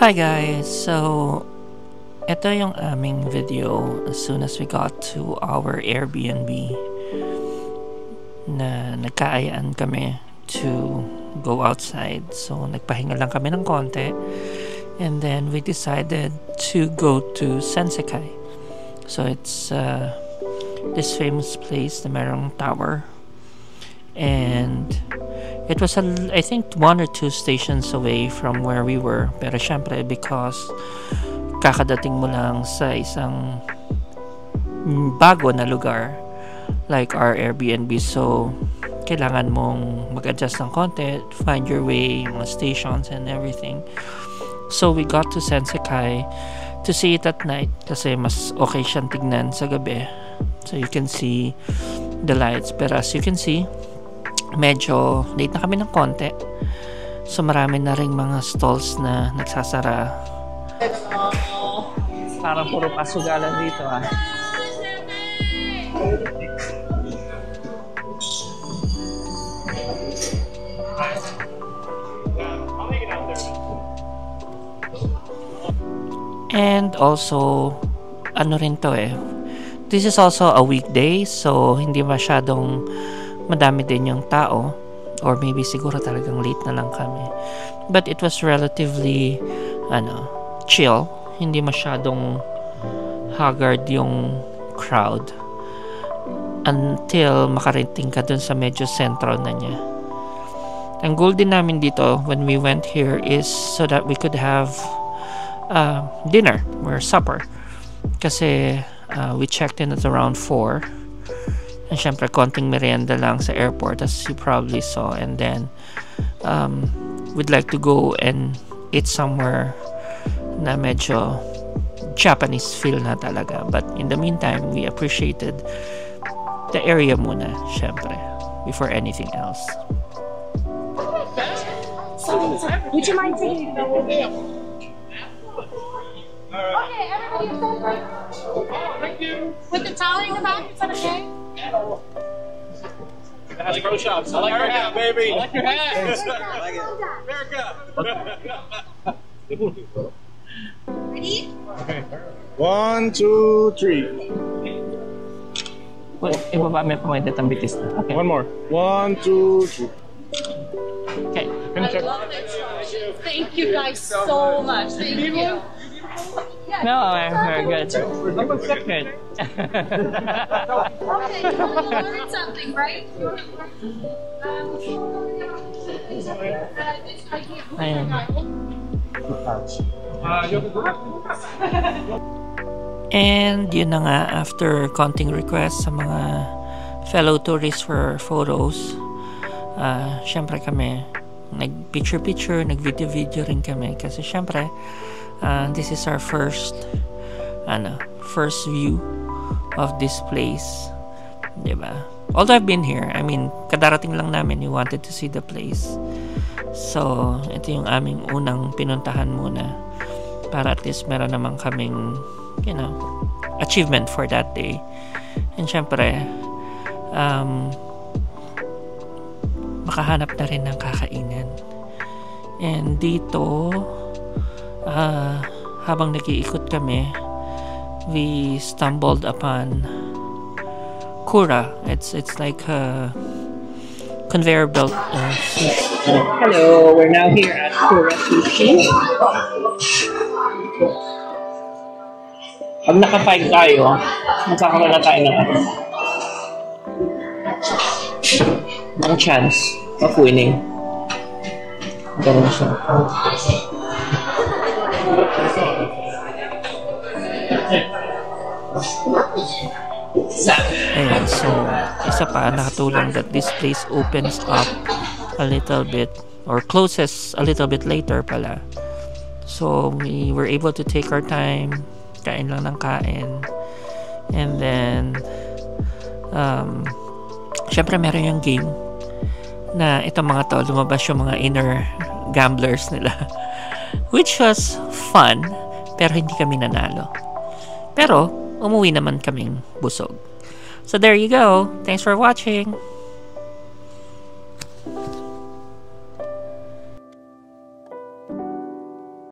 Hi guys! So, ito yung aming video as soon as we got to our Airbnb na nagkaayaan kami to go outside. So, nagpahinga lang kami ng konti and then we decided to go to Sensekai. So, it's this famous place na merong tower and it was I think 1 or 2 stations away from where we were, pero syempre because kakadating mo lang sa isang bago na lugar like our Airbnb, so kailangan mong mag-adjust ng konti, find your way, mga stations and everything. So we got to Sensekai to see it at night kasi mas okay siyang tignan sa gabi, so you can see the lights. Pero as you can see, medyo late na kami ng konti, so marami na ring mga stalls na nagsasara. Parang puro pasugalan dito ah. And also ano rin to this is also a weekday, so hindi masyadong madami din yung tao, or maybe siguro talagang late na lang kami, but it was relatively chill, hindi masyadong haggard yung crowd until makarating ka dun sa medyo sentro na niya. Ang goal din namin dito when we went here is so that we could have dinner or supper kasi we checked in at around 4. And syempre, konting merienda lang sa airport as you probably saw. And then, we'd like to go and eat somewhere na medyo Japanese feel na talaga. But in the meantime, we appreciated the area muna, syempre, before anything else. Would you mind taking it over there? Okay, everybody stand. Thank you. With the towel in the back, is that okay? That's Pro Shops. I like your hat, baby. I like your hat. I like it. America. Ready? Okay. 1, 2, 3. Well, ibaba may pamaitat ang bitis na. Okay. One more. 1, 2, 3. Okay. I love it. Thank you guys so much. Thank you. No, we're good. Good. Okay, you learned something, right? Ayun. And yun na nga, after konting requests sa mga fellow tourists for photos, syempre kami nag-picture-picture, nag-video-video rin kami kasi syempre this is our first view of this place, diba? Although I've been here, I mean, kadarating lang namin, we wanted to see the place. So, ito yung aming unang pinuntahan muna para at least meron naman kaming, achievement for that day. And syempre, makahanap na rin ng kakainan. And dito, habang nag-iikot kami, we stumbled upon Kura. It's like a conveyor belt sushi. Hello, we're now here at Kura Sushi. Pag naka-5 tayo, magkakawala tayo ng chance of winning. Ganun siya. Ayan, so isa pa, nakatulong that this place opens up a little bit or closes a little bit later pala. So we were able to take our time, kain lang ng kain, and then syempre meron yung game na itong mga to, lumabas yung mga inner gamblers nila which was fun, pero hindi kami nanalo, pero umuwi naman kaming busog. So there you go. Thanks for watching.